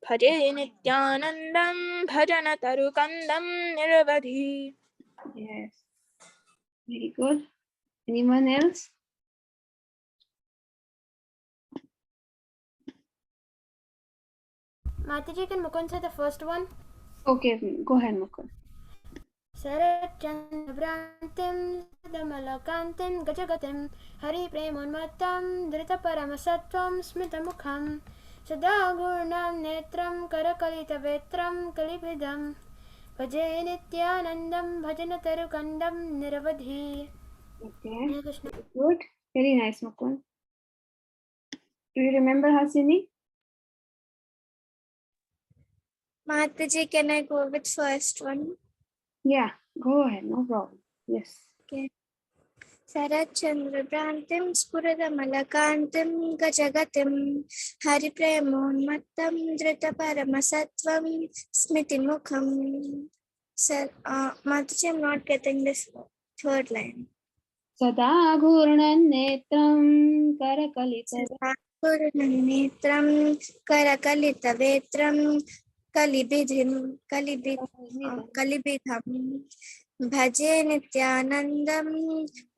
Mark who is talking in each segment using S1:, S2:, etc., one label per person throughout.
S1: भजे नित्यानन्दं भजन तरुकन्दं निरवधि.
S2: Yes, very good. Anyone else?
S3: Mataji, can Mukund say the first one?
S2: Okay, go ahead, Mukund.
S3: शरच्चन्द्रभ्रान्तिं सदमलकान्तिं गजगतिं हरिप्रेमोन्मत्तं धृतपरमसत्त्वं स्मितमुखं सदा गुणां नेत्रं करकलितवेत्रं कलिभिदं भजे नित्यानन्दं भजनतरुकन्दं निरवधि.
S2: Okay,
S3: Hare Krishna.
S2: good. Very nice, Mukund. Do you remember, Hasini?
S4: Mataji, can I go with first one?
S2: Yeah, go ahead, no problem. Yes.
S4: Okay. शरच्चन्द्रभ्रान्तिं स्फुरदमलकान्तिं गजगतिं हरिप्रेमोन्मत्तं धृतपरमसत्त्वं स्मितिमुखं. Mataji, I'm not getting this third line.
S2: सदा घूर्णन्नेत्रं
S4: पूर्णनेत्रं करकलितवेत्रं कलिबिधं भजे नित्यानन्दं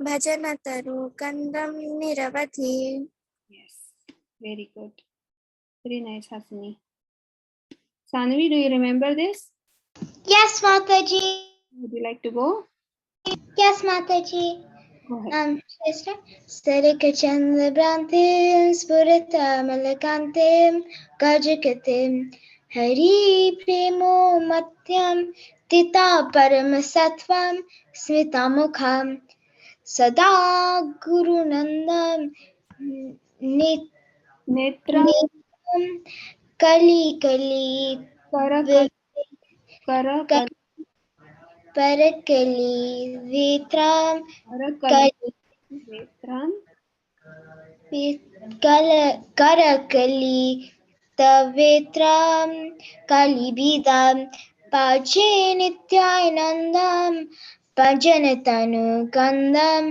S4: भजनतरुकन्दं निरवधि.
S2: Yes, very good. Very nice, Hasini. Sanvi, do you remember this?
S5: Yes, Mataji.
S2: Would you like to go?
S5: Yes, Mataji.
S2: Go ahead.
S5: Sarikachandrabrantim Spuritamalakantem Gajakatim Hari Premo Matyam Tita Paramasatvam Smitamukham Sada Gurunandam
S2: Netra
S5: Kali Kali Parakali Vitram Karakali Tavetram Kalibidam Pache Nityanandam Pajanatanu Kandam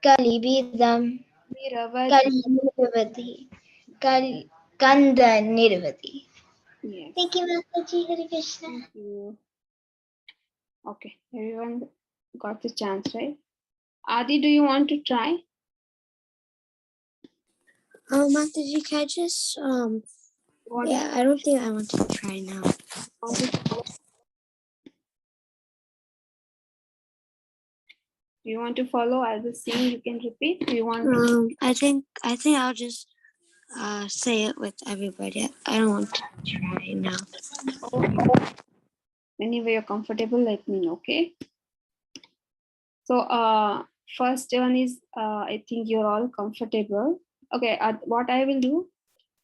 S5: Kalibidam Kalibidavati Kanda Nirvati.
S2: Yes.
S5: Thank you, Mataji. Hare Krishna.
S2: Thank you. Okay, everyone got the chance, right? Adi, do you want to try?
S4: Mataji, can I just yeah, I don't think I want to try now.
S2: Do you want to follow? I'll just sing. You can repeat. Do you want?
S4: I think I'll just say it with everybody. I don't want to try now.
S2: Whenever you're comfortable, let me know. Okay. So, first one is I think you're all comfortable. Okay. What I will do,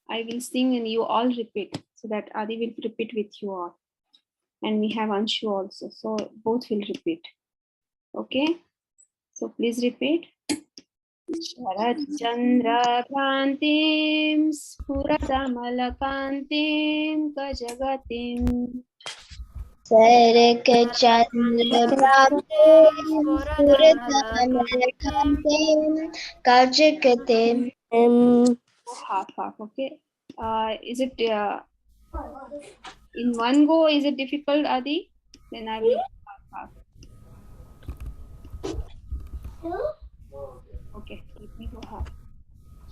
S2: I will sing and you all repeat, so that Adi will repeat with you all, and we have Anshu also. So both will repeat. Okay. So please repeat. Sharachandra-bhrantim Spuradamalakantem Gajagatim
S5: Sarikachandra-bhrantim Kajakatim.
S2: Half, okay. Is it in one go? Is it difficult, Adi? Then I will half. Okay, let me go half.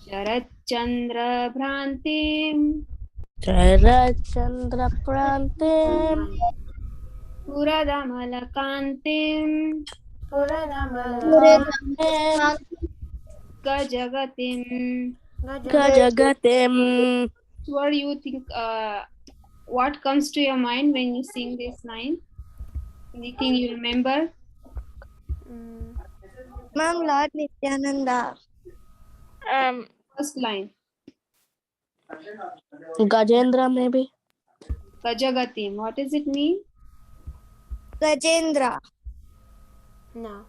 S2: Sharachandra-bhrantim Puradamalakantim Gajagatim. What do you think? What comes to your mind when you sing this line? Anything you remember?
S4: Ma'am, Lord Nityananda.
S2: First line.
S1: Gajendra, maybe.
S2: Gajagatim. What does it mean?
S4: Gajendra.
S3: No.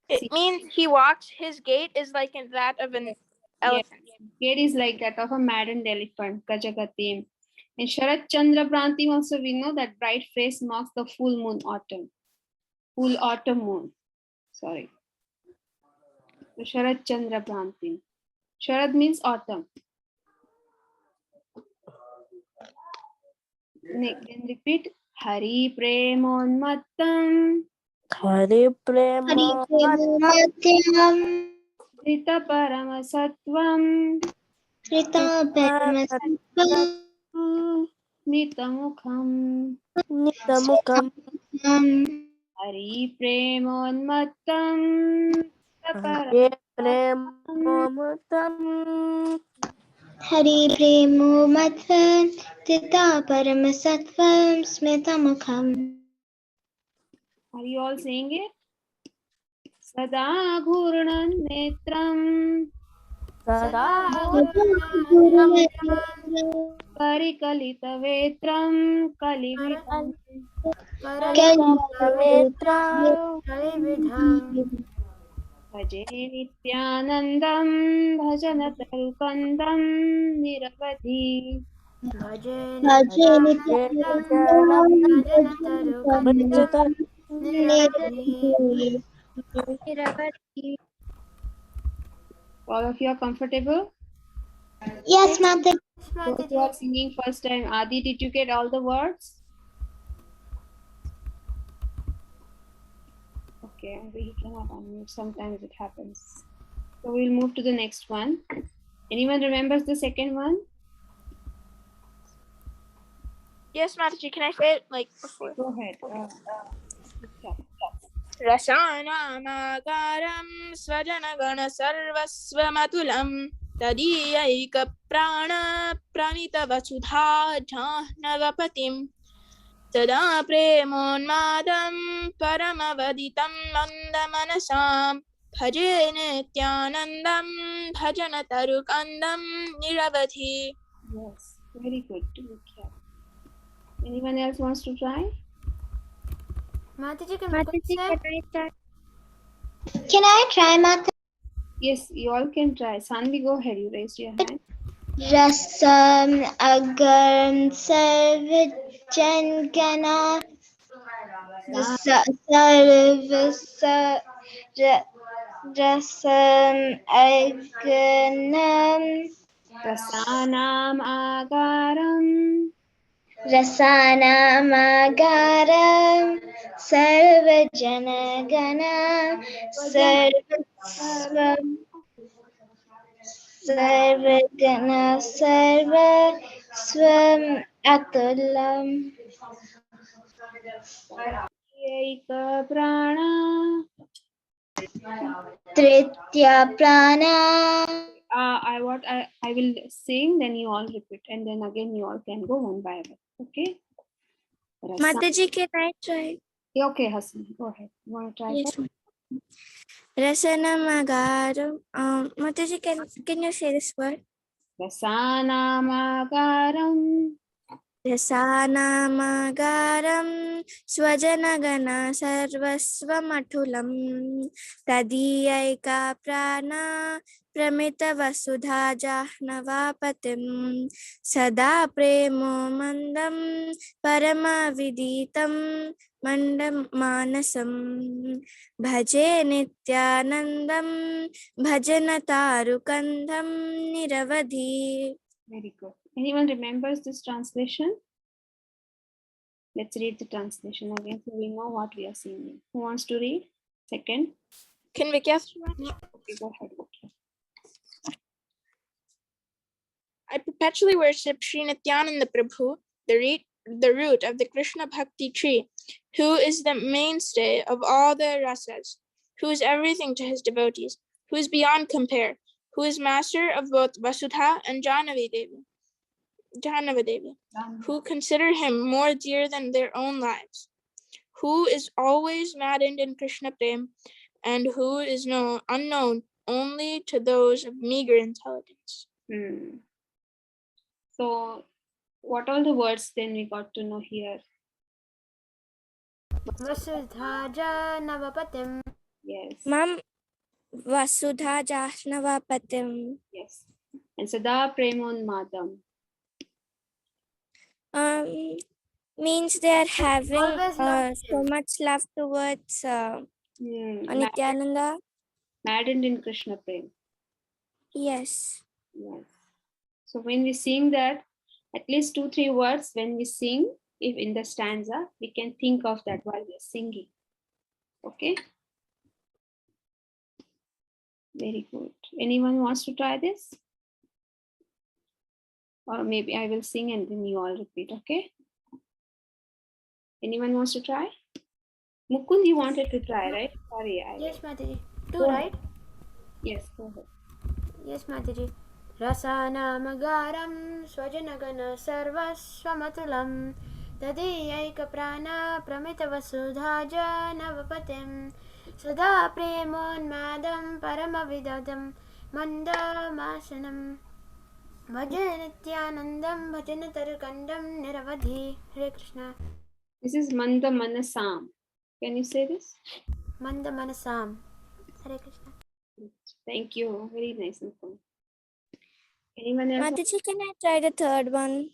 S1: It means he walks. His gait is like in that of an elephant.
S2: Gait is like that of a maddened elephant. Gajagatim. And Sharat Chandra Bhrantim also we know that bright face marks the full moon autumn. Full autumn moon. Sorry. So Sharat Chandra Bhrantim. Sharad means autumn. Then repeat. Hari Premonmattam
S1: Hari Prema
S5: हरिप्रेमोमध्यं
S2: Drita Paramasatvam
S5: कृतापरमसत्त्वं
S2: Nitamukham.
S1: Nitamukam
S2: Hari Premonmattam
S1: Hari Premomutam
S5: हरिप्रेमोमध्वं कृतापरमसत्त्वं स्मितमुखम्.
S2: Are you all saying it? Sada Ghurnan Netram
S1: Sada
S2: Parikalita Vetram Kalivitam
S1: Vetra
S2: Bhaje Nityanandam Bhajana Tarukandam Niravadhi.
S5: भजे
S2: All of you are comfortable?
S5: Yes, Mother.
S2: Those who are singing first time, Adi, did you get all the words? Okay, we cannot unmute. Sometimes it happens. So we'll move to the next one. Anyone remembers the second one?
S1: Yes, Mataji, can I say it like before?
S2: Go ahead.
S1: रसानामाकारं स्वजनगणसर्वस्वमतुलं तदीयैकप्राण प्रणीतवसुधा जाह्नवपतिं तदा प्रेमोन्मादं परमवदितं मन्दमनसां भजे नित्यानन्दं भजनतरुकन्दं निरवधि.
S2: Yes, very good. Anyone else wants to try?
S3: Mataji, can I say?
S5: Can I try, Mother?
S2: Yes, you all can try. Sanvi, go ahead. You raised your hand.
S5: Rasam agarm sarvajan gana rasam aganam
S2: Rasanam agaram
S5: रसानामागारं सर्वजनगणं सर्वस्वम् अतुलम्
S2: Eka prana.
S5: तृतीया प्राणा
S2: I will sing, then you all repeat, and then again you all can go one by one. Okay.
S4: Mataji, can I try?
S2: Yeah, okay, Hassan, go ahead. You want to try?
S4: Yes. Rasanamagaram. Mataji, can you say this word?
S2: Rasanamagaram
S4: रसानामगारं स्वजनगणा सर्वस्वमठुलं तदीयैका प्राणा प्रमितवसुधा जाह्नवापतिं सदा प्रेमो मन्दं परमविदितं मण्डमानसं भजे नित्यानन्दं भजनतारुकन्धं निरवधि.
S2: Very good. Anyone remembers this translation? Let's read the translation again so we know what we are singing. Who wants to read? Second.
S1: Can Vicky ask you one?
S2: Okay, go ahead. Okay.
S1: I perpetually worship Sri Nityananda Prabhu, the root of the Krishna Bhakti tree, who is the mainstay of all the rasas, who is everything to his devotees, who is beyond compare, who is master of both Vasudha and Jahnavi Devi, who consider him more dear than their own lives, who is always maddened in Krishna Prem, and who is unknown only to those of meager intelligence.
S2: So, what all the words then we got to know here?
S3: Vasudha Janavapatim.
S2: Yes.
S4: Ma'am, Vasudha Jahnavapatim.
S2: Yes. And Sada Premonmadam.
S4: Means they are having
S3: Always love
S4: so much love towards Nityananda.
S2: Maddened in Krishna Prem.
S4: Yes.
S2: Yes. So when we sing that, at least 2-3 words when we sing, if in the stanza, we can think of that while we're singing. Okay. Very good. Anyone wants to try this? Or maybe I will sing and then you all repeat, okay? Anyone wants to try? Mukund, you wanted to try, right? Sorry.
S3: Yes, Mataji. Two,
S2: Go
S3: right?
S2: Yes, go ahead.
S3: Yes, Mataji. रसानामगारं स्वजनगण सर्वस्वमतुलं तदीयैकप्राणा प्रमितवसुधा जानवपतिं सदा प्रेमोन्मादं परमविदधं मन्दमासनं भजन नित्यानन्दं भजन तरकण्डं निरवधि. Hare Krishna.
S2: This is Manda Manasam. Can you say this?
S3: Mandamanasam. Hare Krishna.
S2: Thank you. Very nice. Mukund. Anyone else?
S4: Mataji, can I try the third one?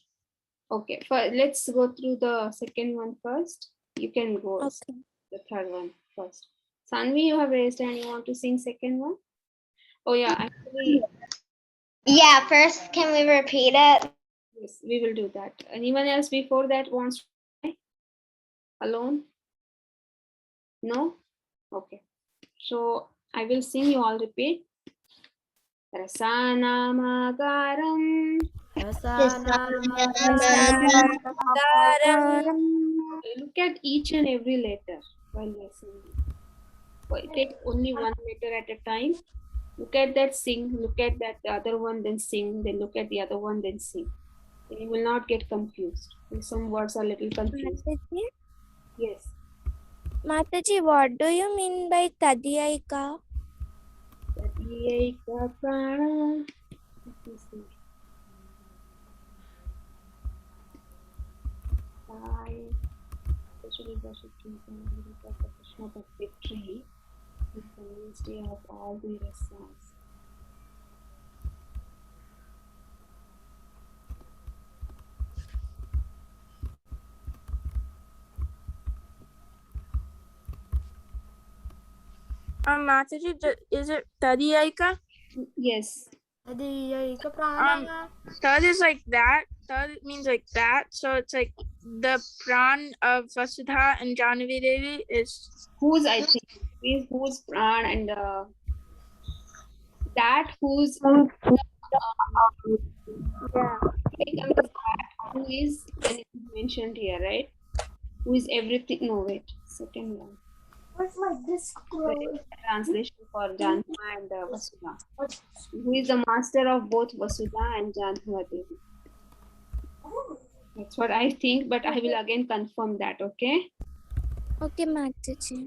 S2: Okay, let's go through the second one first. You can go
S4: Okay.
S2: the third one first. Sanvi, you have raised hand. You want to sing second one? Oh yeah, actually,
S5: Yeah, first, can we repeat it?
S2: yes, we will do that. Anyone else before that wants to try? Alone? No? Okay. So I will sing, you all repeat. Rasanamagaram. Look at each and every letter while you're singing. Take only one letter at a time. Look at that, sing. Look at that, the other one, then sing. Then look at the other one, then sing. Then you will not get confused. Some words are a little confused.
S4: Mataji,
S2: Yes.
S4: Mataji, what do you mean by Tadyaika?
S2: Tadyaika prana. Let me see. Especially worship Krishna the victory, the mainstay of all the rasas.
S1: Mataji, is it Tadyaika?
S2: Yes.
S1: Tad is like that. Tad means like that. So it's like the pran of Vasudha and Jahnavi Devi is
S2: Whose, I think, is whose pran and that whose becomes that who is, and it is mentioned here, right? Who is everything? No, wait, second one.
S3: What's my disc?
S2: Translation for Janma and Vasudha. Who is the master of both Vasudha and Janma Devi? That's what I think, but I will again confirm that, okay?
S4: Okay, Mataji.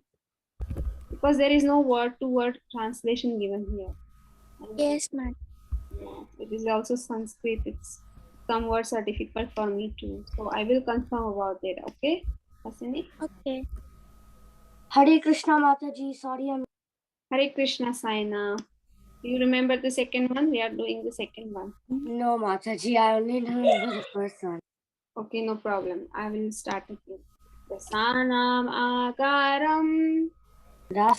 S2: Because there is no word-to-word translation given here.
S4: Yes, Mataji.
S2: Yeah, it is also Sanskrit. Some words are difficult for me too. So I will confirm about it, okay? Hasini?
S4: Okay.
S3: Hare Krishna Mataji. Sorry, I'm
S2: Hare Krishna Saina. Do you remember the second one? We are doing the second one.
S3: no Mataji. I only remember the first one.
S2: Okay, no problem. I will start again. Rasanam agaram. There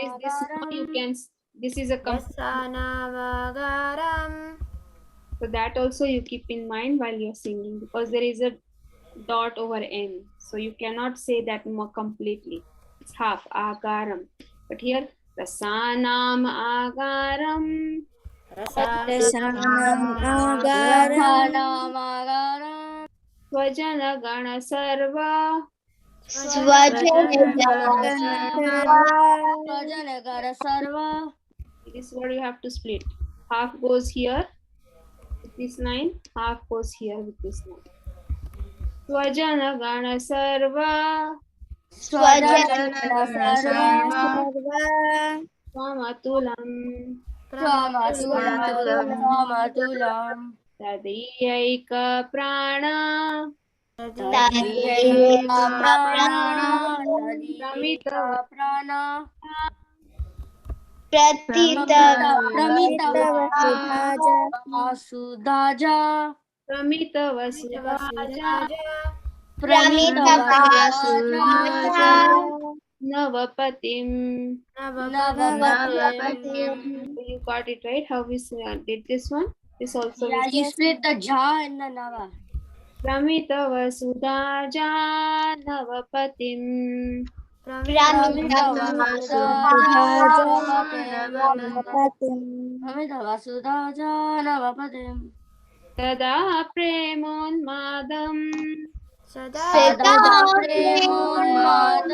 S2: is this one you can. This is a
S3: Rasanamagaram.
S2: so that also you keep in mind while you're singing, because there is a dot over n, so you cannot say that more completely. It's half agaram, but here rasanam agaram. Swajana gana sarva. This is what you have to split. Half goes here with this line, half goes here with this line. Swajana gana sarva. Swamatulam. Tadiyaika prana. Pramita Vasudaja. Navapatim. You got it right? How we did this one? This also
S3: Yeah,
S2: is
S3: you split the ja and the nava.
S2: Pramita Vasudha Janavapatim.
S5: Pramita
S3: Vasudha Janavapatim.
S2: Tada Premonmadam.
S3: Sada Premonmadam.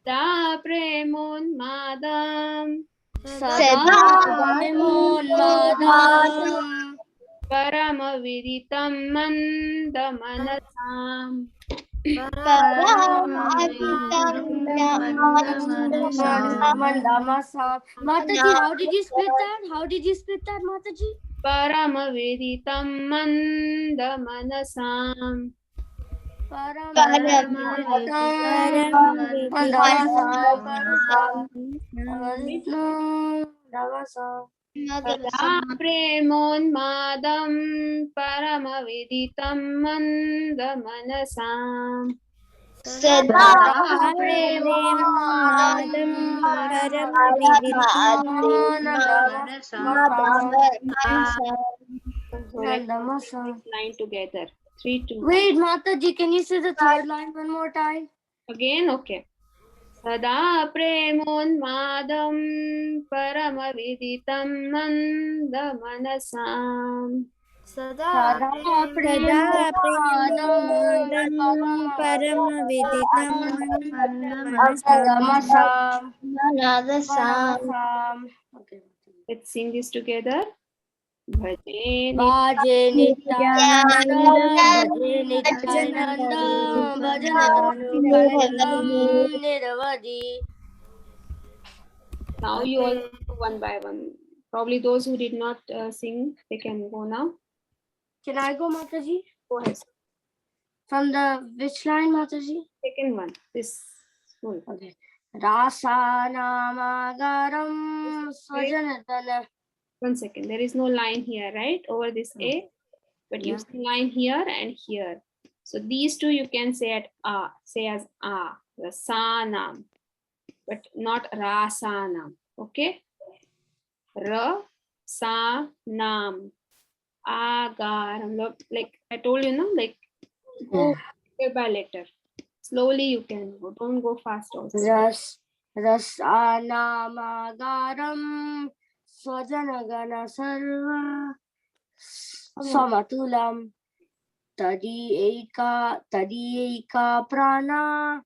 S2: Da Premonmadam.
S3: Sada Premonmadam.
S2: Paramaviditam Mandamanasam.
S3: Mandamasa. Mataji, how did you split that? How did you split that, Mataji?
S2: Paramaviditam Mandamanasam. Tada Premonmadam Paramaviditam Mandamanasam. Line together. 3, 2.
S3: Wait, Mataji, can you say the third line one more time?
S2: Again, okay. Sada Premonmadam Paramaviditam Mandamanasam. Let's sing this together. Bhaje
S3: Bhaje Nityananda, Bhaje Nityananda, Bhajanatanu Kanikam Niravadi.
S2: Now you all one by one. Probably those who did not sing, they can go now.
S3: Can I go, Mataji?
S2: Go ahead.
S3: From the which line, Mataji?
S2: Second one. This full.
S3: Okay. Rasa Namagaram Swajanatana.
S2: 1 second. There is no line here, right? Over this A. But you see line here and here. So these two you can say at say as the sanam, but not rasanam. Okay? Ra sa nam agaram. Like I told you, no, like go letter by letter. Slowly you can go. Don't go fast also.
S3: Rasa Namagaram Swajanagana Sarva Samatulam Tadi Eka Prana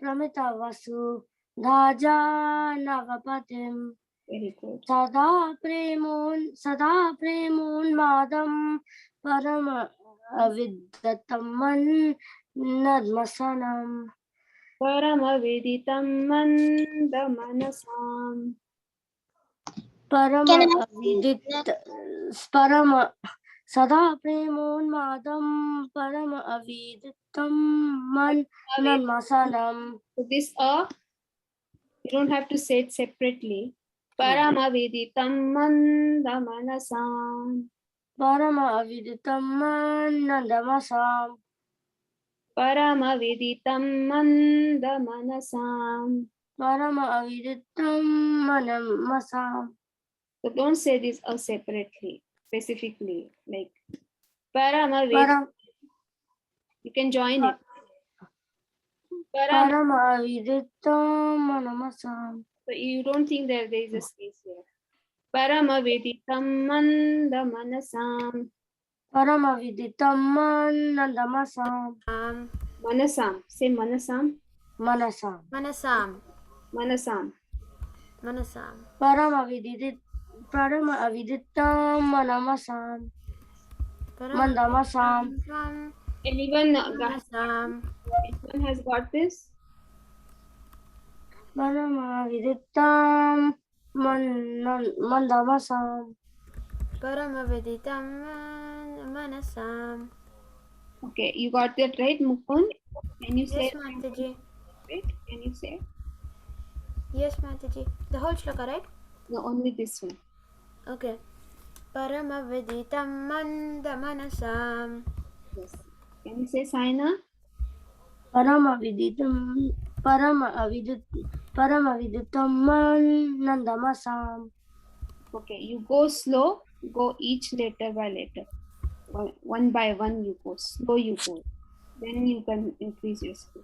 S3: Pramita Vasu Dhaja Navapatim.
S2: Very good.
S3: Sada Premun Madam Parama Aviddataman Nadmasanam.
S2: Paramaviditam mandamanasam.
S3: Parama Sada Premonmadam Parama Aviditam Man Nanmasanam.
S2: So this you don't have to say it separately. Paramaviditam mandamanasam.
S3: Parama Aviditam Man Nandamasam.
S2: Paramaviditam mandamanasam.
S3: Parama Aviditam Manamasam.
S2: So don't say this separately, specifically. Like Paramaviditam. You can join it.
S3: Parama Aviditam Manamasam.
S2: So you don't think that there is a space here. Paramaviditam mandamanasam.
S3: Paramaviditam Nandamasam.
S2: Manasam. Say manasam.
S3: Manasam.
S2: Manasam.
S3: Parama Aviditam Manamasam. Mandamasam.
S2: Anyone has got this?
S3: Parama Aviditam Mandamasam.
S4: Manasam.
S2: Okay, you got that right, Mukund? Can you say
S4: Yes, Mataji.
S2: it? Can you say?
S4: Yes, Mataji. The whole shloka, right?
S2: No, only this one.
S4: Okay. Paramaviditam mandamanasam.
S2: Yes. Can you say Saina?
S3: Parama Aviditam Nandamasam.
S2: Okay, you go slow. Go each letter by letter. One by one you go. Slow you go. Then you can increase your speed.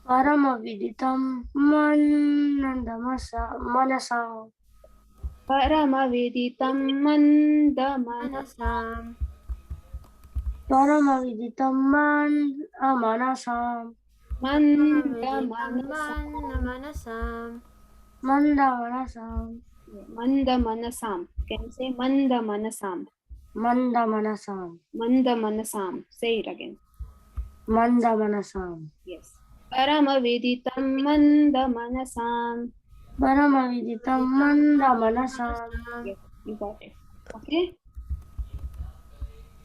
S3: Paramaviditam manasa.
S2: Paramaveditam mandamanasam.
S3: Paramaviditam manasam.
S2: Mandamanasam.
S3: Mandamanasam.
S2: Mandamanasam. Can you say mandamanasam?
S3: Mandamanasam.
S2: Mandamanasam. Say it again.
S3: Mandamanasam.
S2: Yes. Paramaveditam mandamanasam.
S3: Paramaviditam mandamanasam.
S2: Yes, you got it. Okay.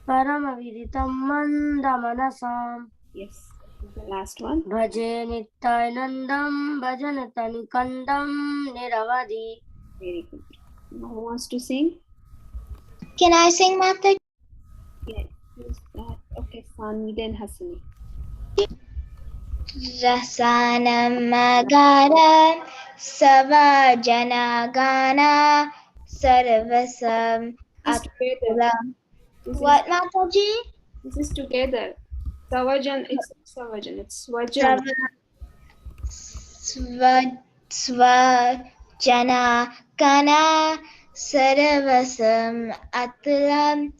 S3: Paramaviditam mandamanasam.
S2: Yes. The last one.
S3: Bhaje nityanandam bhajanatanikandam niravadi.
S2: Very good. Now who wants to sing?
S5: Can I sing, Mataji?
S2: Yes. Who's that? Okay, Sanvi then Hasini.
S5: Rasanam Magaram Savajanagana Sarvasam
S2: This is together.
S5: Atulam.
S2: This
S5: What, Mataji?
S2: This is together. Savajan. It's Savajan. It's Svajan.
S5: Svajanagana Sarvasam Atulam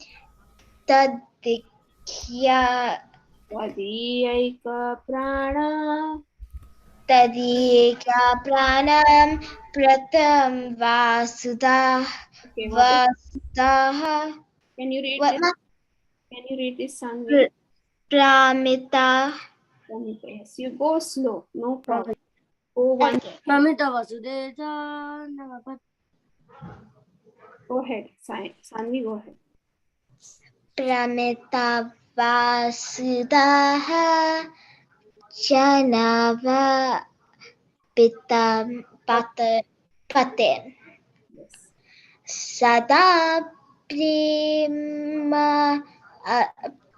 S5: Tadikya
S2: Tadiyaika prana.
S5: Tadika pranam pratam vasudha
S2: Okay, what is,
S5: vasudaha.
S2: can you read
S5: What
S2: this?
S5: ma?
S2: Can you read this, Sanvi?
S5: Pramita.
S2: Yes, you go slow. No problem. Go one.
S3: Pramita vasudeta namapat.
S2: Go ahead. Sanvi, go ahead.
S5: Pramita vasudaha janava pitam patem.
S2: Yes.
S5: Sada prema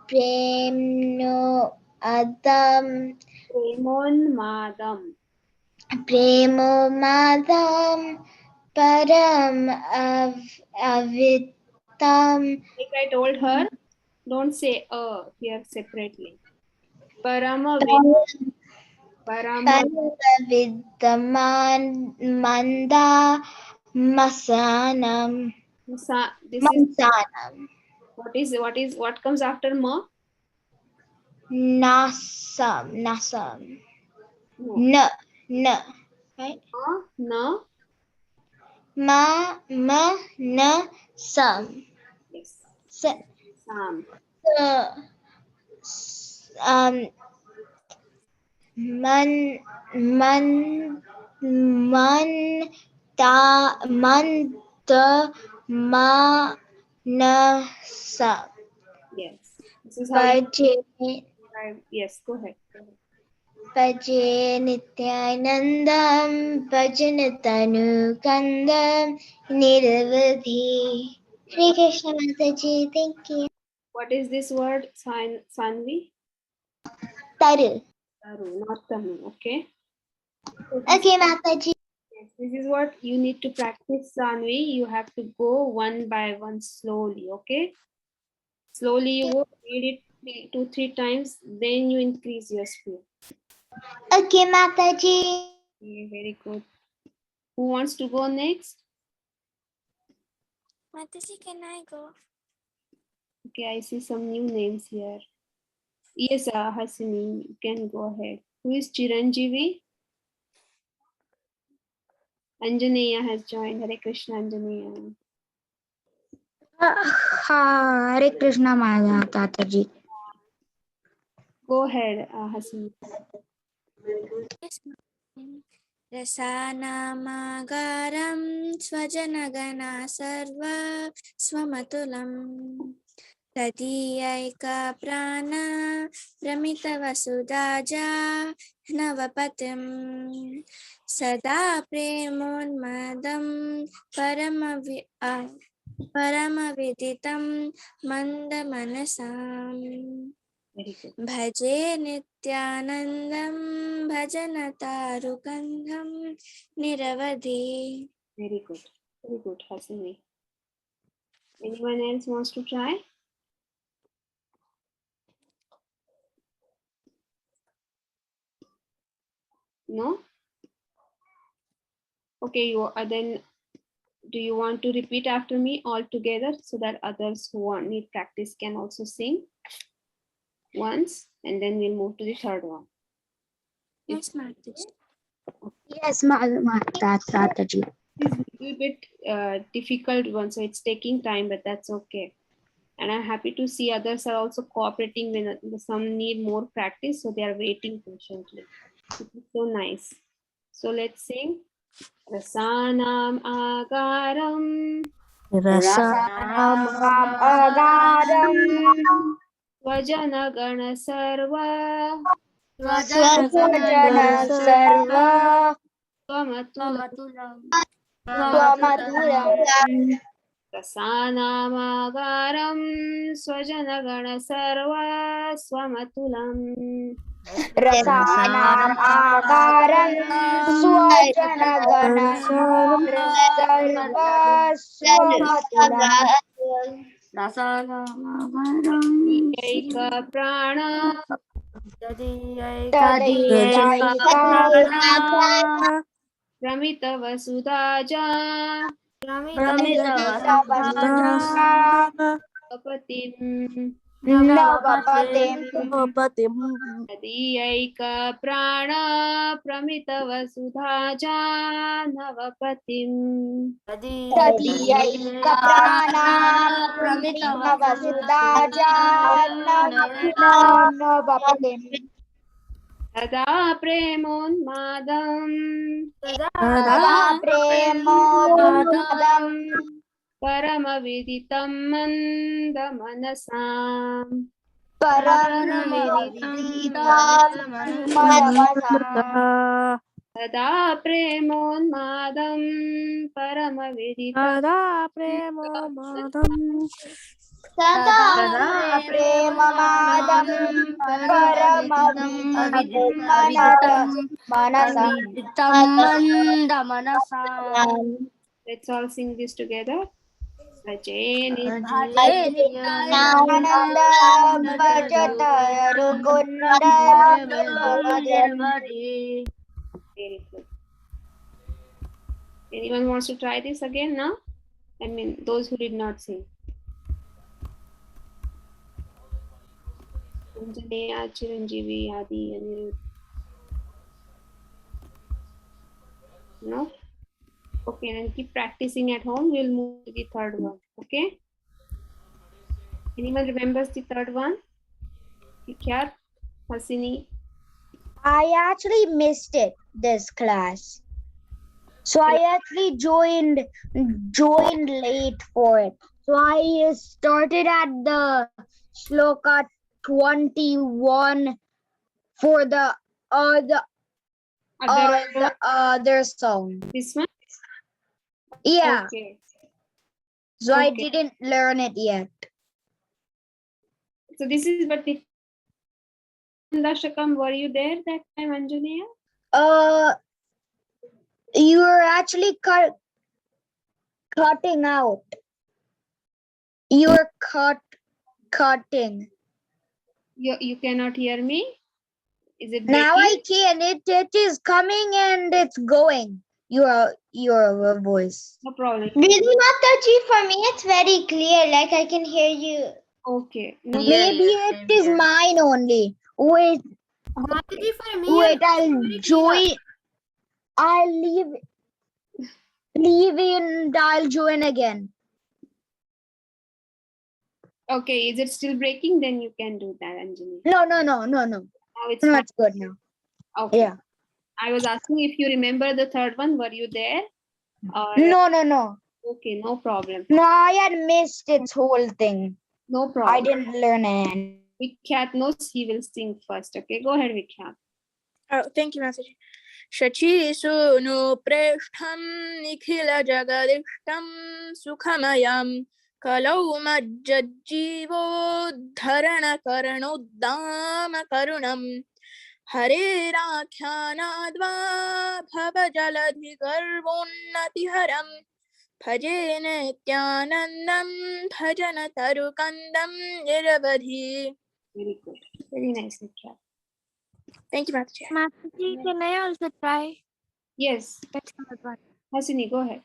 S5: premno adam
S2: Premon madam.
S5: premo madam param avitam
S2: Like I told her, don't say here separately. Paramavidam.
S5: paravidaman manda masanam
S2: This is
S5: mansanam
S2: what comes after ma?
S5: nasam
S2: No.
S5: na right
S2: Na.
S5: ma na sam.
S2: Yes.
S5: So,
S2: Sam.
S5: um man ta na sam.
S2: Yes. This is how you
S5: Paje
S2: describe. Yes, go ahead.
S5: Paje Nityanandam Bhajanatanu Kandam Niravadhi. Hare Krishna Mataji, thank you.
S2: What is this word, Sanvi?
S5: Taru.
S2: Taru, not Tamu, okay?
S5: Okay, Mataji.
S2: Yes, this is what you need to practice, Sanvi. You have to go one by one slowly, okay? Slowly you go, read it 2-3 times, then you increase your speed.
S5: Okay, Mataji.
S2: Okay, very good. Who wants to go next?
S4: Mataji, can I go?
S2: Okay, I see some new names here. Yes, Hasini, you can go ahead. Who is Chiranjeevi? Anjaneya has joined. Hare Krishna, Anjaneya.
S6: Hare Krishna Mataji.
S2: Go ahead, Hasini.
S4: रसानामागारं स्वजनगणा सर्वा स्वमतुलं तदीयैका प्राणा प्रमितवसुधाजा नवपतिं सदा प्रेमोन्मदं परमविदितं मन्दमनसाम्
S2: Very good.
S4: भजे नित्यानन्दं भजनतारुकन्धं निरवधि.
S2: Very good. Very good, Hasini. Anyone else wants to try? No? Okay, then do you want to repeat after me all together so that others who need practice can also sing once, and then we'll move to the third one.
S1: Yes, Mataji.
S6: Yes, Mataji.
S2: It's a little bit difficult one, so it's taking time, but that's okay. And I'm happy to see others are also cooperating when some need more practice, so they are waiting patiently. It is so nice. So let's sing. Rasanam agaram
S6: Rasanam agaram
S2: Svajana gana sarva
S6: Svajana sarva
S2: Swamatulam
S6: Swamatulam
S2: Rasanamagaram Swajana gana sarva Swamatulam
S6: Rasanam agaram Swajana gana sarva Swamatulam
S2: Eka prana
S6: Tadiyaika
S2: Ramita Vasudaja Kapatim
S6: Navapatim
S2: Tadiyaika prana Pramita Vasudaja Navapatim
S6: Tadiyaika pranam Pramita Navapatim
S2: Tada Premonmadam
S6: Sada Premodam
S2: Paramaviditam Mandamanasam
S6: Paramavita
S2: Tada Premonmadam Paramaviditam
S5: Sada
S6: Premamadam Manasam
S2: Let's all sing this together. Bhajeni
S6: Nanda Bhajatayarukunda
S2: Very good. Anyone wants to try this again now? I mean, those who did not sing. Anjaneya, Chiranjeevi, Adi, Anirudh. No? Okay, then keep practicing at home. We'll move to the third one. Okay? Anyone remembers the third one? Vikyat, Hasini.
S6: I actually missed it this class. So I actually joined late for it. So I started at the shloka 21 for the other song.
S2: This one?
S6: Yeah.
S2: Okay.
S6: So I
S2: Okay.
S6: didn't learn it yet.
S2: So this is what the Dashakam, were you there that time, Anjaneya?
S6: You were actually cutting out. You were cutting.
S2: You cannot hear me? Is it
S6: Now I
S2: breaking?
S6: can. It is coming and it's going. Your voice.
S2: No problem.
S5: Really, Mataji, for me it's very clear. Like I can hear you.
S2: Okay. No,
S6: Maybe it is mine only. Wait, I'll join. I'll leave and I'll join again.
S2: okay, is it still breaking? Then you can do that, Anjani.
S6: No.
S2: Now it's
S6: No,
S2: fine.
S6: it's good now.
S2: Okay.
S6: Yeah.
S2: I was asking if you remember the third one. Were you there? Or
S6: No.
S2: okay, no problem.
S6: No, I had missed its whole thing.
S2: No
S6: I
S2: problem.
S6: didn't learn it.
S2: Vikyat knows he will sing first. Okay, go ahead, Vikyat.
S1: Oh, thank you, Mataji. Shachi sunu preshtham nikhila jagadishtam sukhamayam kalau majjajjivo dharana karanodama karunam hare rakhanadva bhava jaladhi garvonnati haram भजे नित्यानन्दं भजन तरुकन्दं निरवधि.
S2: Very good. Very nicely tried.
S1: Thank you, Mataji.
S4: Mataji, can I also try?
S2: Yes. Hasini, go ahead.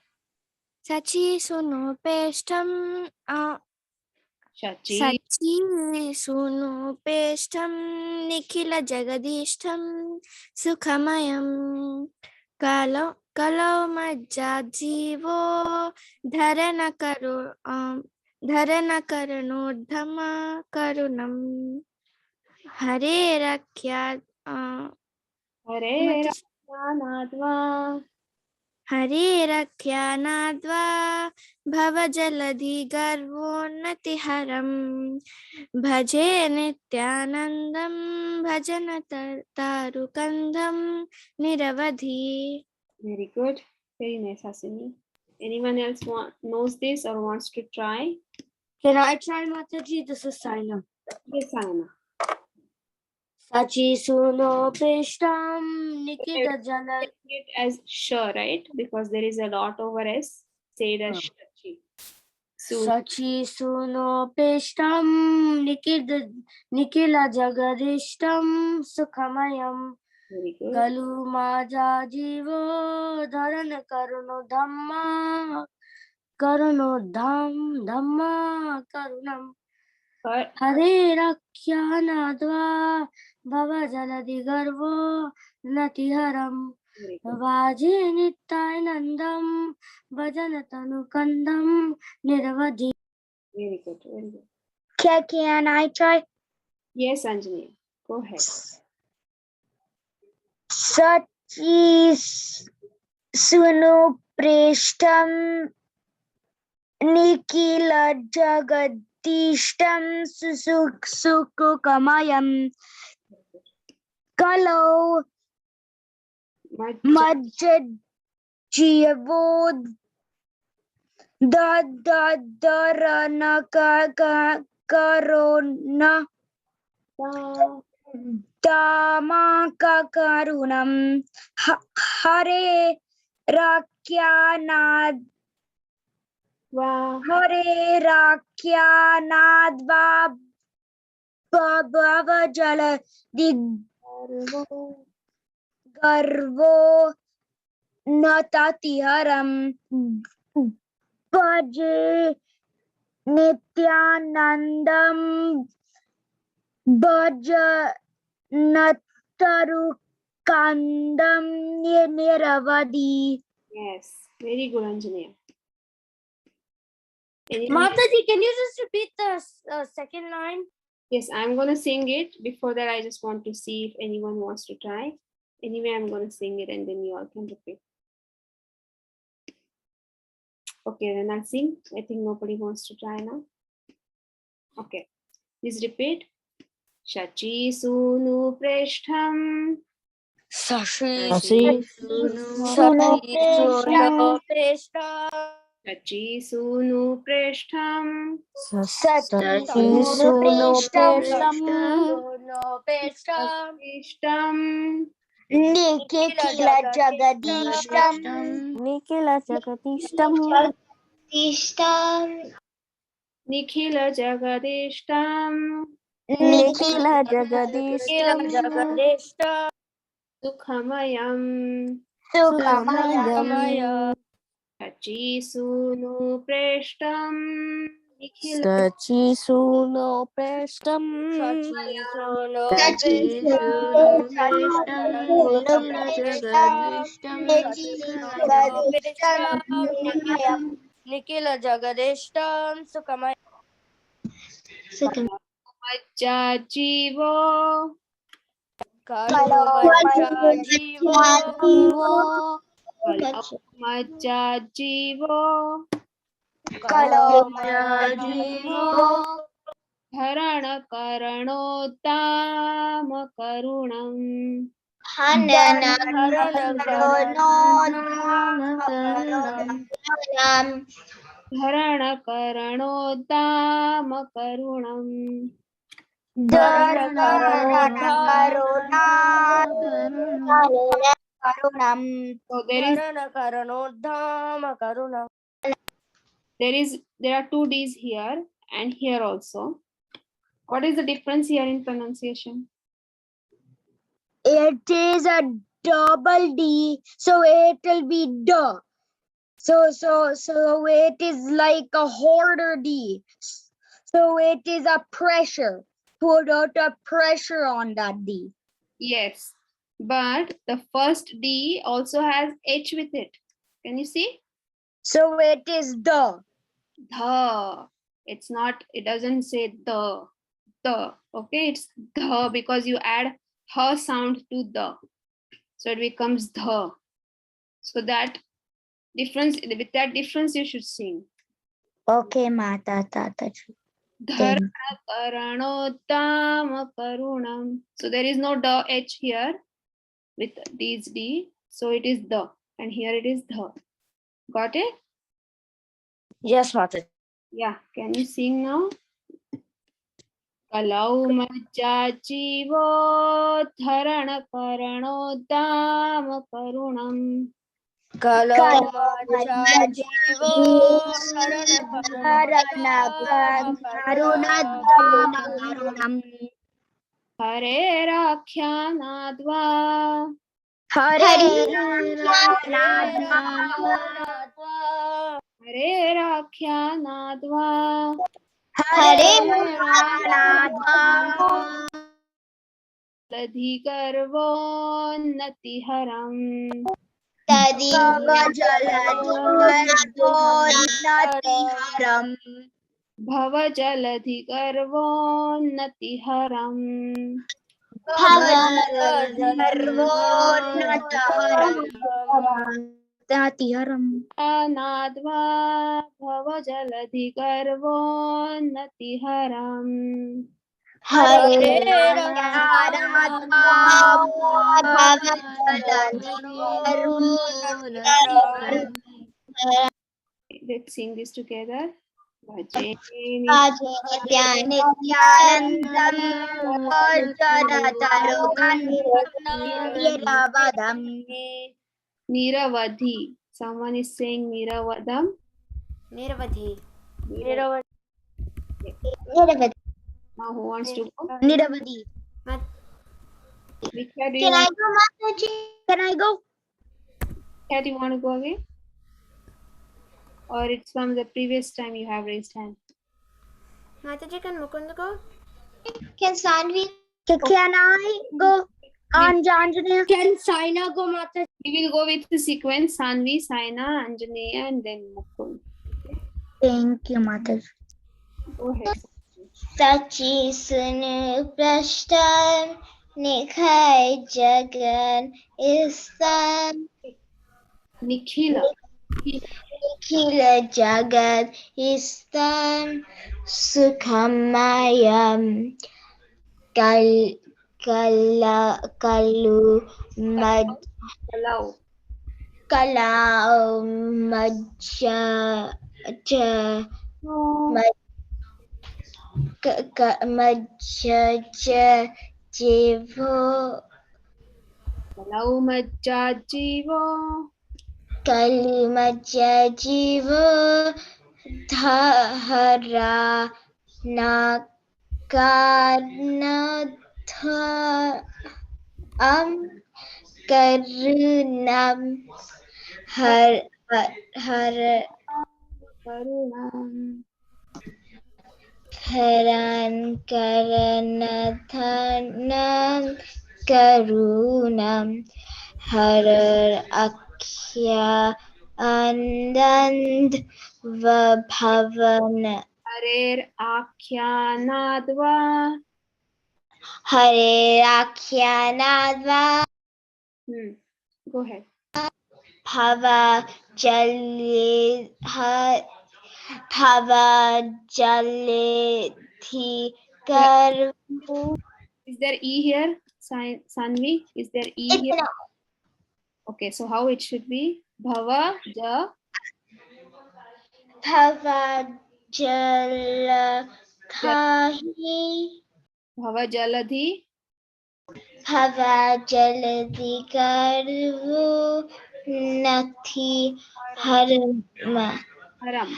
S4: Sachi suno peshtam.
S2: Shachi.
S4: Sachi suno peshtam nikhila jagadishtam sukhamayam kalau majja jivo dharana karano dhamma karunam hare rakhya
S2: Hare Ramanadva.
S4: हरे रख्यानाद्वा भवजलधि गर्वोन्नतिहरं भजे नित्यानन्दं भजन तारुकन्धं निरवधि.
S2: Very good. Very nice, Hasini. Anyone else knows this or wants to try?
S3: Can I try, Mataji? This is Saina.
S2: Yes, Anna.
S3: Sachi suno pishtam nikita jala.
S2: It as sh, right? Because there is a dot over s. Say it as shachi.
S3: Sachi suno pishtam nikila jagadishtam sukhamayam.
S2: Very good.
S3: Kalu maja jivo dharan dhamma karunam. Hare Rakhyanadva Bhava Jaladi Garvo Natiharam Vaji Nityanandam Bhajanatanu Kandam Niravadi.
S2: Very good. Very good.
S6: Can I try?
S2: Yes, Anjali. Go ahead.
S6: Sachi sunu preshtam nikila jagadishtam sukukamayam kalau majjad jivod dadarana karona Dhamaka karunam hare rakyanadva bhava jala garvo natatiharam bhaje nityanandam Bhajanattarukandam niravadi.
S2: Yes, very good, Anjali.
S3: Mataji, can you just repeat the second line?
S2: Yes, I'm going to sing it. Before that, I just want to see if anyone wants to try. Anyway, I'm going to sing it and then you all can repeat. Okay, then I'll sing. I think nobody wants to try now. Okay, please repeat. Shachi sunu preshtham.
S3: Sashi
S6: Suno preshtam.
S2: Shachi sunu preshtham.
S6: Sachi suno preshtam.
S2: Preshtham.
S6: Nikila jagadishtam.
S3: Nikila jagadishtam.
S2: Nikhila jagadishtam.
S3: Nikila jagadishtam.
S2: Sukhamayam.
S3: Sukhamayam.
S2: Sachi sunu preshtam.
S3: Sachi suno preshtam. Nikila jagadishtam. Sukhamayam.
S2: Majja jivo. Majja jivo. Dharana karanottam karunam. Dharana karanottam karunam. So there is there are two D's here and here also. What is the difference here in pronunciation?
S6: It is a double D, so it will be duh. So it is like a harder D. So it is a pressure. Put out a pressure on that D.
S2: Yes, but the first D also has H with it. Can you see?
S6: So it is the.
S2: The. It's not, it doesn't say the. Okay, it's the because you add her sound to the. So it becomes the. So that difference, with that difference, you should sing.
S6: Okay, Mata Tata.
S2: Dharana karanottam karunam. So there is no the H here with these D. So it is the. And here it is the. Got it?
S3: Yes, Mata.
S2: Yeah. Can you sing now? Kalau majjajivo dharana karanottam karunam.
S3: Kalau maja jivo karunam
S2: Hare rakhanadva.
S6: Hare
S2: Hare rakhanadva.
S5: Hare
S2: Ladhikarvonnatiharam. Bhavajaladhikarvonnatiharam. Anadva bhavajaladhikarvonnatiharam. Let's sing this together. Bhaje Niravadhi. Someone is saying Niravadam.
S3: Niravadhi.
S2: Now who wants to go?
S6: Niravadi.
S2: Vikya, do you
S5: Can I
S2: want,
S5: go, Mataji?
S6: Can I go?
S2: Vikya, do you want to go again? Or it's from the previous time you have raised hand?
S3: Mataji, can Mukund go?
S5: Can Sanvi?
S6: Can I go? Anjana.
S3: Can Saina go, Mataji?
S2: We will go with the sequence Sanvi, Saina, Anjaneya, and then Mukund.
S6: Thank you, Mataji.
S2: Go ahead.
S5: Sachi sunu prashtam nikhai jagan istam
S2: Nikhila.
S5: Nikhila jagat istam sukhamayam kalu
S2: Allow.
S5: kalau majja majja jivo
S2: Allow majjajivo.
S5: kalu majja jivo dhara nakarnatha karunam har
S2: Karunam.
S5: haran karanathanam karunam harar akhya anand vabhavana
S2: Harer akhyanadva.
S5: hare akhyanadva
S2: Go ahead.
S5: Bhava Jalethi Karvu.
S2: Is there E here? Sanvi, is there E here? Okay, so how it should be? Bhava
S5: Jalathahi
S2: Bhava Jaladhi.
S5: Bhava Jaladhi Karvu Nathi Haram.
S2: Haram.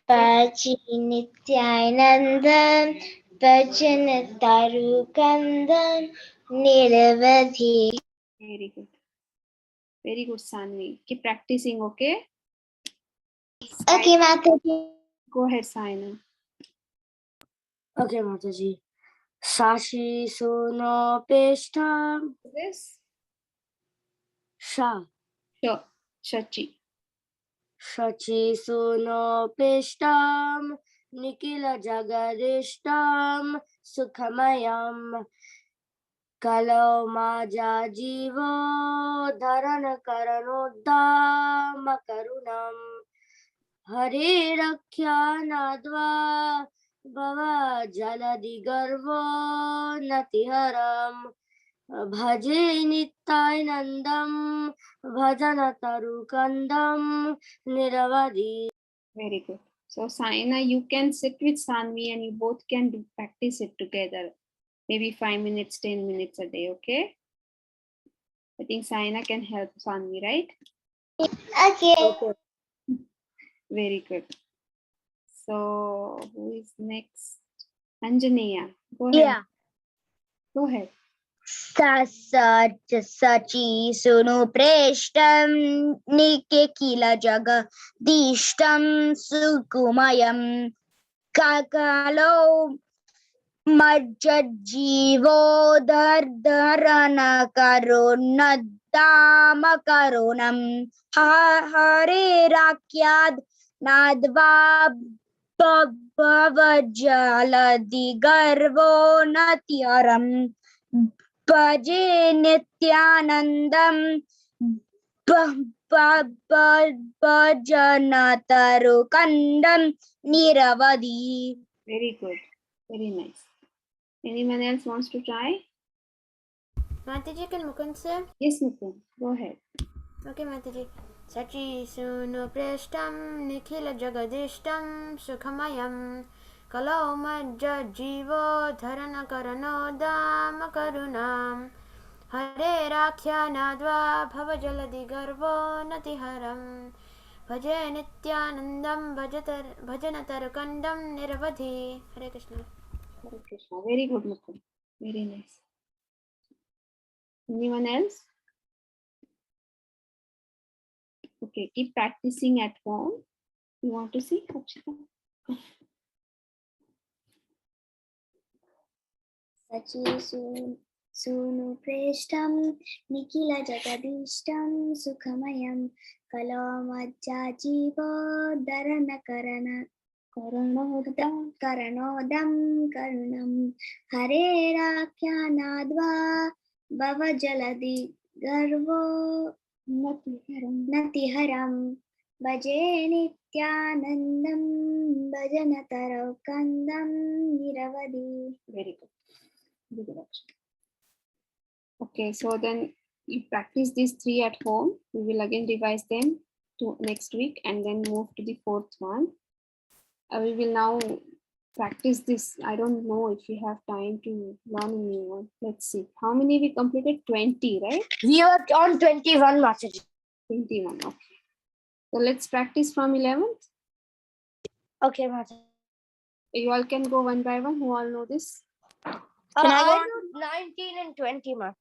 S5: Pachi Nityanandam Bhajan Tarukandam Niravadhi.
S2: Very good. Very good, Sanvi. Keep practicing, okay?
S5: Okay, Mataji.
S2: Go ahead, Saina.
S3: Okay, Mataji. Sashi Suno Peshta
S2: This?
S3: Sha.
S2: Sure. Shachi.
S3: Shachi Suno Peshtam Nikila Jagadishtam Sukhamayam Kalo Maja Jivo Dharan Karanodam Karunam Hare Rakhya Nadva Bhava Jaladi Garvo Natiharam Bhaje Nityanandam Bhajana Tarukandam Niravadi.
S2: Very good. So, Saina, you can sit with Sanvi and you both can practice it together. Maybe 5 minutes, 10 minutes a day, okay? I think Saina can help Sanvi, right?
S5: Okay.
S2: Very good. So, who is next? Anjaneya. Go ahead.
S6: Yeah.
S2: Go ahead.
S6: Sachi Sunu Preshtam Nikekila Jagadishtam Sukumayam Kakalo Majjivo Dharana Karunadama Karunam Hare Rakyad Nadva Bhavajaladi Garvo Natyaram Bhaje Nityanandam Bhajana Tarukandam Niravadi.
S2: Very good. Very nice. Anyone else wants to try?
S7: Mataji, can Mukund say?
S2: Yes, Mukund. Go ahead.
S7: Okay, Mataji. Sachi Suno Preshtam Nikhila Jagadishtam Sukhamayam Kalau Majja Jivo Dharana Karanodam Karunam Hare Rakhya Nadva Bhavajaladi Garvo Natiharam Bhaje Nityanandam Bhajanatarukandam Niravadhi. Hare Krishna.
S2: Hare Krishna. Very good, Mukund. Very nice. Anyone else? Okay, keep practicing at home. You want to see? Akshita?
S5: Sachi Sunu Preshtam Nikila Jagadishtam Sukhamayam Kalo Majja Jivo Dharana Karanodam Karunam Hare Rakhya Nadva Bhava Jaladi Garvo Natiharam Bhaje Nityanandam Bhajana Tarukandam Niravadi.
S2: Very good. Very good, Akshita. Okay, so then you practice these 3 at home. We will again revise them to next week and then move to the 4th one. We will now practice this. I don't know if we have time to learn a new one. Let's see. How many we completed? 20, right?
S3: We are on 21 Mataji.
S2: 21, okay. So let's practice from 11th.
S3: Okay, Mataji.
S2: You all can go one by one. Who all know this?
S1: Can I go
S3: I
S1: on?
S3: know 19 and 20, ma.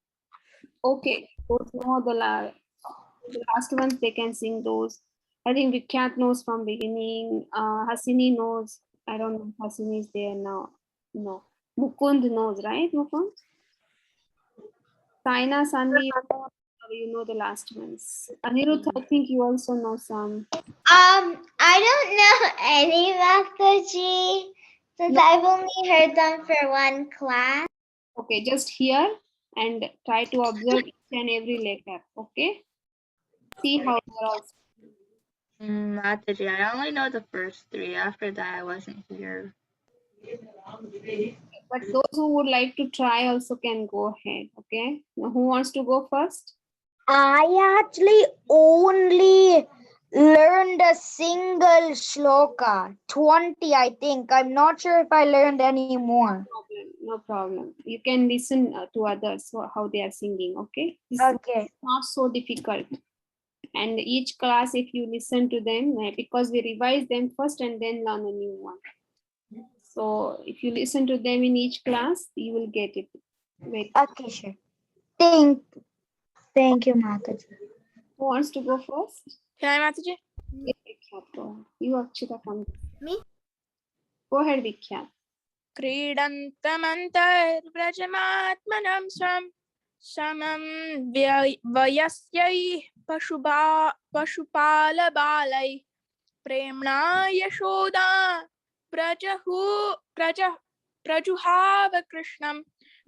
S2: Okay, those know the last ones, they can sing those. I think Vikyat knows from beginning. Hasini knows. I don't know if Hasini is there now. No. Mukund knows, right, Mukund? Saina, Sanvi, you know the last ones. Anirudh, I think you also know some.
S5: I don't know any Mataji since I've only heard them for one class.
S2: Okay, just hear and try to observe each and every letter. Okay? See how they're all.
S8: Mataji, I only know the first 3. After that, I wasn't here.
S2: But those who would like to try also can go ahead. Okay? Now, who wants to go first?
S6: I actually only learned a single shloka, 20, I think. I'm not sure if I learned any more.
S2: No problem. You can listen to others how they are singing. Okay? This
S6: Okay.
S2: is not so difficult. And each class, if you listen to them, because we revise them first and then learn a new one. So if you listen to them in each class, you will get it. Wait,
S5: Okay, sure. Thank you, Mataji.
S2: who wants to go first?
S1: Can I, Mataji?
S2: Yeah, Vikhyat, go ahead. You, Akshita, come.
S7: Me?
S2: Go ahead, Vikhyat.
S1: क्रीडन्तमन्तर्व्रजमात्मनं स्वं समं वयस्यैः पशुपालबालैः प्रेम्णा यशोदा प्रजुहाव कृष्णं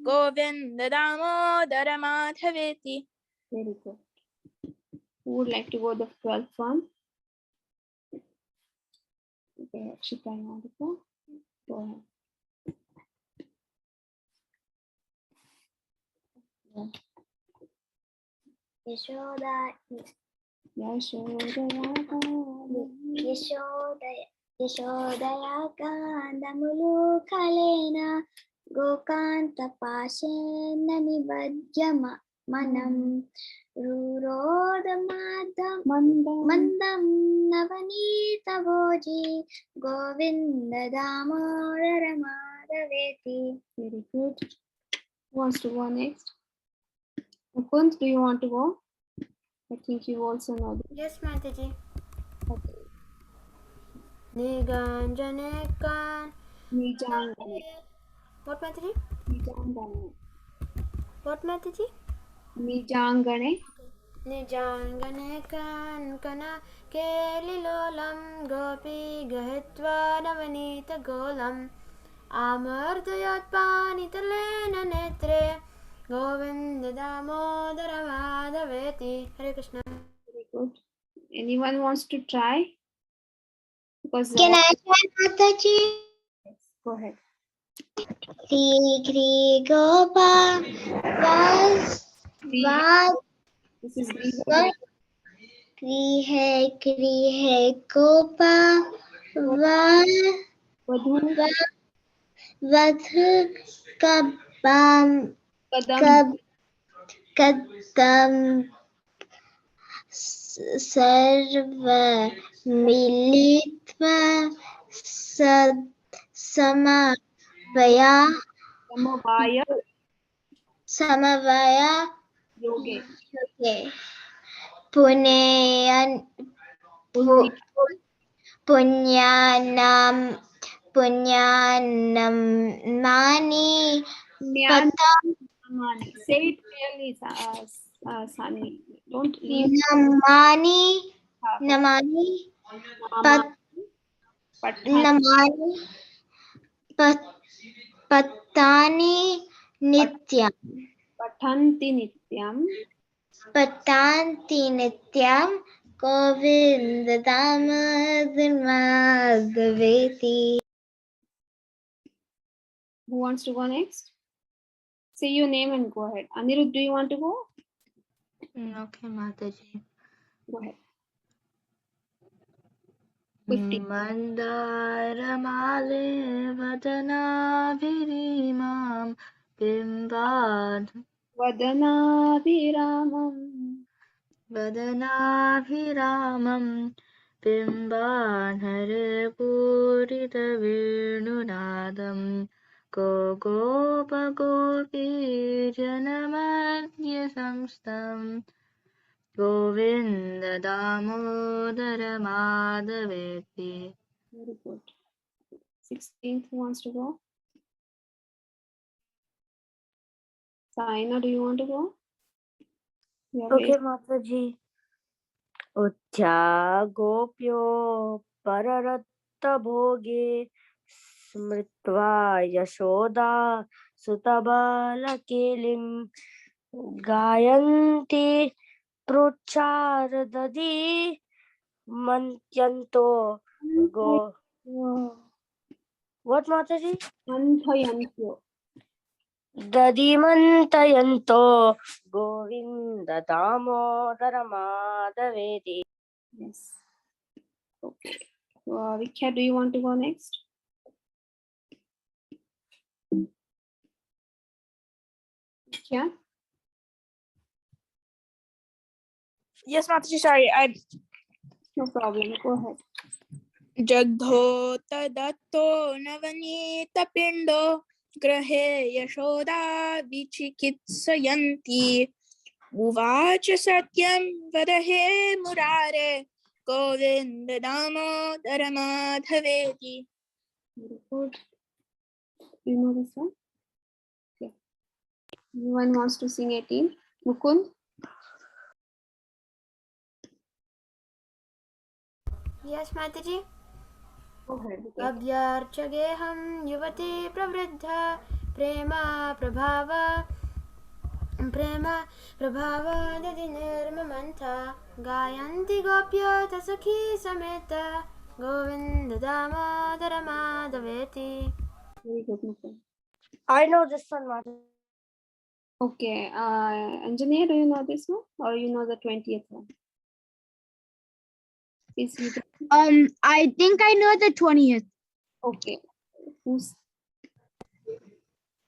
S1: Govinda Damodar माधवेति.
S2: Very good. Who would like to go the 12th one? Okay, Akshita, you want to go? Go ahead.
S5: యశోదయా కాందములు కలేన గోకాంత పాశేన నిబధ్య మనం మందం నవనీత భోజి Govinda Damodara మాధవేతి.
S2: Very good. Who wants to go next? Mukund, do you want to go? I think you also know this.
S7: Yes, Mataji.
S2: Okay.
S7: Niganjanekan.
S2: Nijangane.
S7: What, Mataji?
S2: Nijangane.
S7: What, Mataji?
S2: Nijangane.
S7: Nijangane kankana kelilolam gopi gahitva navanita golam amardayat panitalena netre govinda damodara madhaveti. Hare Krishna.
S2: Very good. Anyone wants to try? Because
S5: Can I try, Mataji?
S2: go ahead.
S5: Kri gopa vas
S2: This is Greek.
S5: kri hai gopa
S2: Vadhu
S5: vadhu kabam
S2: kadam
S5: kadam sarva militva samavaya
S2: yoge.
S5: okay. Punyanam mani
S2: Namani. Say it clearly, Sani. Don't leave.
S5: namani patani nityam patanti nityam govinda damodar madhaveti.
S2: Who wants to go next? Say your name and go ahead. Anirudh, do you want to go?
S8: Okay, Mataji.
S2: Go ahead. 50.
S8: Mandaramale vadanavirimam bimbad vadanaviramam bimbad hare purita virnunadam gopirjanamadhya samstam Govinda Damodara Madhaveti.
S2: Very good. 16th, who wants to go? Saina, do you want to go?
S3: Okay, Mataji. Utya gopyo pararatta bhoge smritva yashoda sutabala kelim gayanti prucharadadi mantyanto go. What, Mataji?
S2: Manthayanto.
S3: Dadimantayanto Govinda Damodara Madhaveti.
S2: Yes. Okay. Vikya, do you want to go next? Vikya?
S1: Yes, Mataji, sorry.
S2: No problem. Go ahead.
S1: Jagdho tadatto navanita pindo grahe yashoda vichikitsayanti uvacha satyam vadahe murare govinda damodara madhaveti.
S2: Very good. You know this one? Okay. Anyone wants to sing 18? Mukund?
S7: Yes, Mataji.
S2: Go ahead.
S7: अभ्यर्चगेऽहं युवती प्रवृद्धा प्रेम प्रभावादधि निर्ममन्था गायन्ति गोप्यथ सखी समेत Govinda Damodar माधवेति.
S2: Very good, Mukund.
S3: I know this one, Mataji.
S2: Okay. Engineer, do you know this one? Or you know the 20th one? Is he the-
S6: I think I know the 20th.
S2: Okay. Who's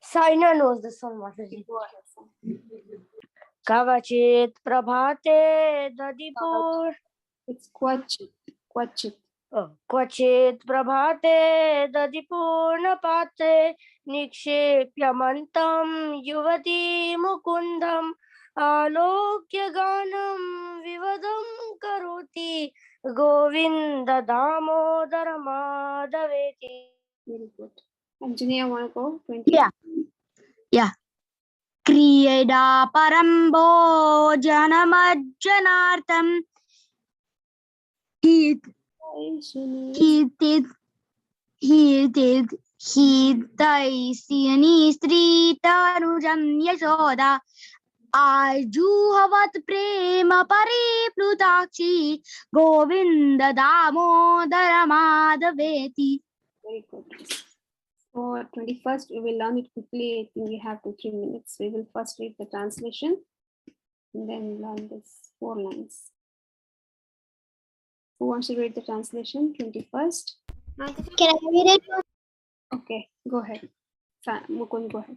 S3: Saina knows this one, Mataji.
S2: go ahead, son.
S3: Kavachit prabhate dadipur.
S2: It's Kwachit. Kwachit.
S3: क्वचित् प्रभाते दधिपूर्णपात्रे निक्षेप्यमन्तं युवती मुकुन्दम् आलोक्य गानं विवदं करोति Govinda Damodar माधवेति.
S2: Very good. Engineer, want to go? 20.
S6: Yeah. Kriyeda parambo janamajjanartam Hitaisiyani Sri Tanujam Yashoda Ajuhavat Prema Pariplutakshi Govinda Damodara Madhaveti.
S2: Very good. So 21st, we will learn it quickly. I think we have 2-3 minutes. We will first read the translation and then learn this 4 lines. Who wants to read the translation? 21st.
S7: Mataji,
S5: Can I read it?
S2: Okay, go ahead. Mukund, go ahead.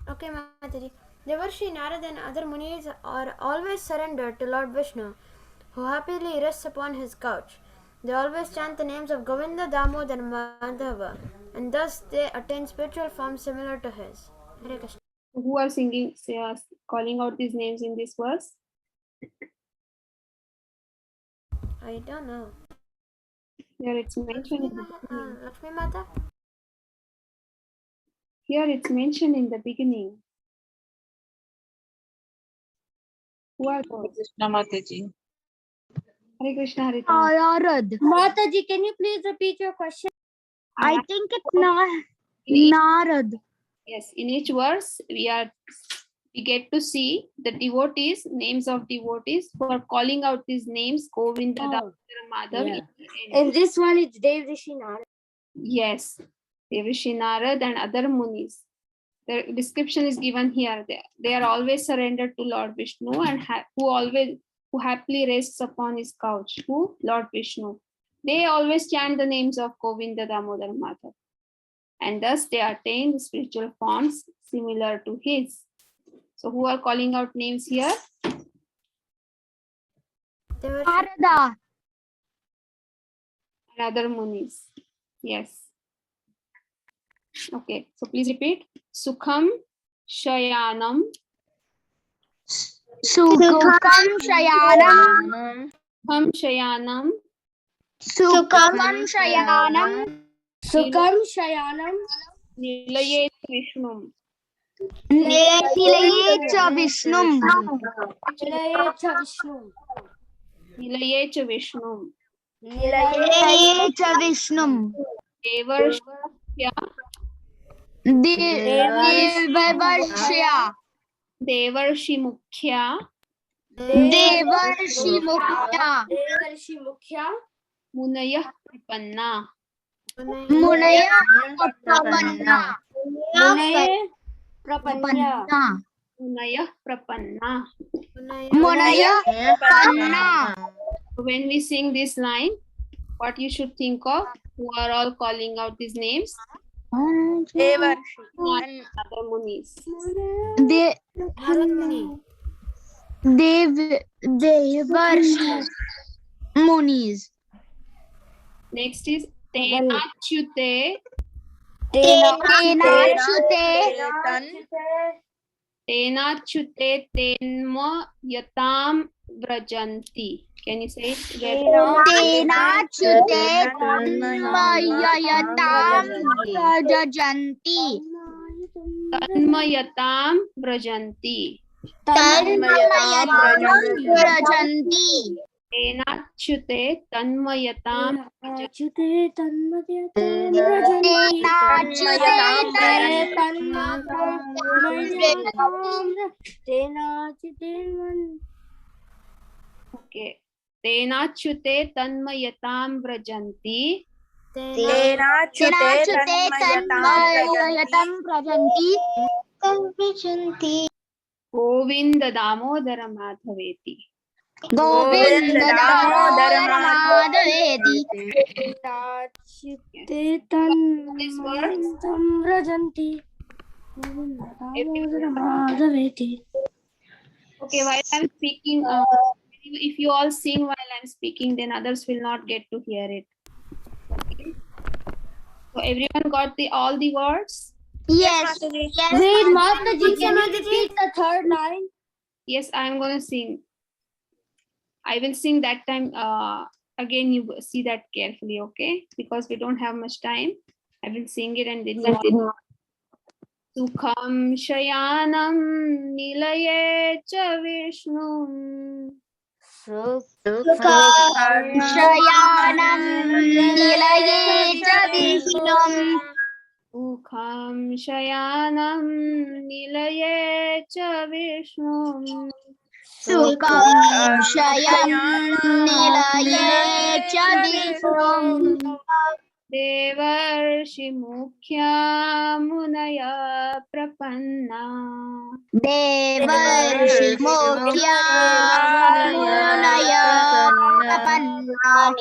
S7: okay, Mataji. Devarshi Narad and other munis are always surrendered to Lord Vishnu, who happily rests upon his couch. They always chant the names of Govinda, Damodar, and Madhava, and thus they attain spiritual forms similar to his. Hare Krishna.
S2: Who are singing, calling out these names in this verse?
S7: I don't know.
S2: Here it's mentioned in the beginning.
S7: Lakshmi Mata?
S2: Here it's mentioned in the beginning. Who are those?
S8: Krishna Mataji.
S2: Hare Krishna, Hare Krishna.
S6: Narad.
S3: Mataji, can you please repeat your question?
S6: I think it's Narad.
S2: Yes, in each verse we get to see the devotees, names of devotees who are calling out these names, Govinda, Damodar, Madhav.
S3: Yeah. And this one is Devrishi Narad.
S2: Yes, Devrishi Narad and other munis. The description is given here. They are always surrendered to Lord Vishnu and who happily rests upon his couch. Who? Lord Vishnu. They always chant the names of Govinda, Damodar, Madhav. And thus they attain the spiritual forms similar to his. So who are calling out names here?
S7: Devarshi.
S6: Narada.
S2: And other munis. Yes. Okay, so please repeat. Sukham Shayanam.
S6: Sukham Shayanam.
S2: Sukham Shayanam.
S6: Sukham Shayanam.
S3: Sukham Shayanam.
S2: Nilayet Vishnum.
S6: Nilayet Vishnum.
S3: Nilayet Vishnu.
S2: Nilayet Vishnum.
S6: Nilayet Vishnum.
S2: Devarshya.
S6: Devarshya.
S2: Devarshi Mukhya.
S6: Devarshi Mukhya.
S3: Devarshi Mukhya.
S2: Munayah Prapanna.
S6: Munaya Prapanna.
S3: Munaya Prapanya.
S2: Munayah Prapanna.
S6: Munaya Prapanna.
S2: When we sing this line, what you should think of? Who are all calling out these names?
S1: Devarshi.
S2: And other munis.
S6: De
S7: Narad Muni.
S6: Devarshis, Munis.
S2: Next is Tenachute. Tenachute Tenmayatam Vrajanti. Can you say it together?
S6: Tenachute Tanmayatam Prajajanti.
S2: Tanmayatam Vrajanti.
S6: Tanmayatam Prajanti.
S2: Tenachute Tanmayatam
S3: Tenachute
S2: Okay. Tenachute Tanmayatam Vrajanti.
S6: Tenachute Tanmayatam Prajanti.
S2: Govinda Damodara Madhaveti.
S6: Govinda Damodara Madhaveti.
S2: This word. Okay, while I'm speaking, if you all sing while I'm speaking, then others will not get to hear it. Okay. So everyone got all the words?
S6: Yes.
S3: Wait, Mataji, can you repeat the third line?
S2: Yes, I'm going to sing. I will sing that time. Again, you see that carefully, okay? Because we don't have much time. I will sing it and then you all. Sukham shayanam nilaye cha vishnum.
S6: Shayanam nilaye cha vishnum.
S2: Sukham shayanam nilaye cha vishnum.
S6: Sukham shayanam nilaye cha vishnum.
S2: Devarshi mukhya munaya prapanna.
S6: Devarshi mukhya munaya prapanna.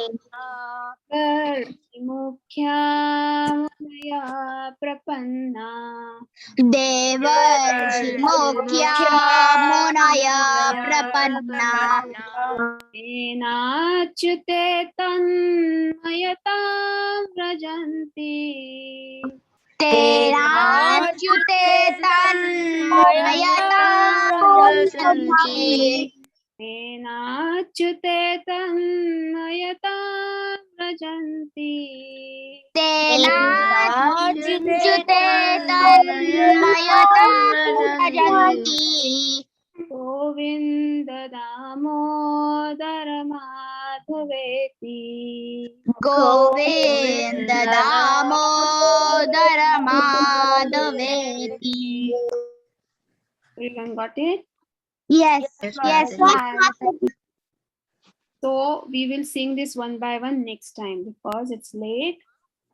S2: Devarshi mukhya munaya prapanna.
S6: Devarshi mukhya munaya prapanna.
S2: Tenachute tanmayatam vrajanti.
S6: Tenachute tanmayatam vrajanti.
S2: Tenachute tanmayatam vrajanti.
S6: Tenachute tanmayatam vrajanti.
S2: Govinda Damodara Madhaveti.
S6: Govinda Damodara Madhaveti.
S2: Everyone got it?
S6: Yes, yes,
S2: So we will sing this one by one next time because it's late.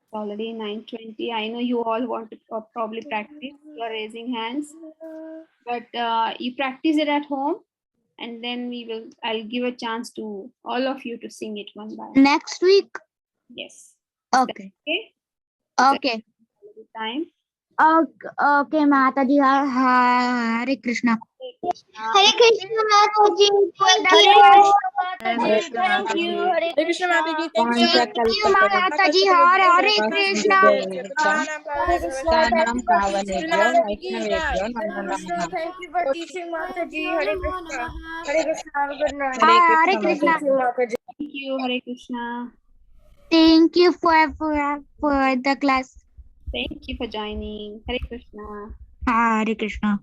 S2: It's already 9:20. I know you all want to probably practice. You are raising hands, but you practice it at home, and then I'll give a chance to all of you to sing it one by one.
S6: Next week.
S2: Yes.
S6: Okay.
S2: Okay.
S6: Okay.
S2: Time.
S6: Okay, Mataji. Hare Krishna.
S5: Hare Krishna Mataji. Thank you.
S3: Thank you. Hare
S1: Krishna Mataji, thank
S6: Thank you, Mataji. Hare Krishna.
S3: Thank you for teaching Mataji. Hare Krishna. Hare Krishna. Have a good night.
S6: Hare Krishna.
S2: Thank you, Hare Krishna.
S6: Thank you for the class.
S2: Thank you for joining. Hare Krishna.
S6: Hare Krishna.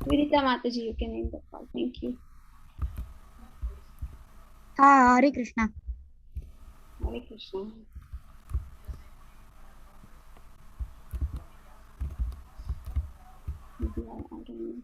S2: Vidita Mataji, you can end the call. Thank you.
S6: Hare Krishna.
S2: Hare Krishna. Maybe I don't know.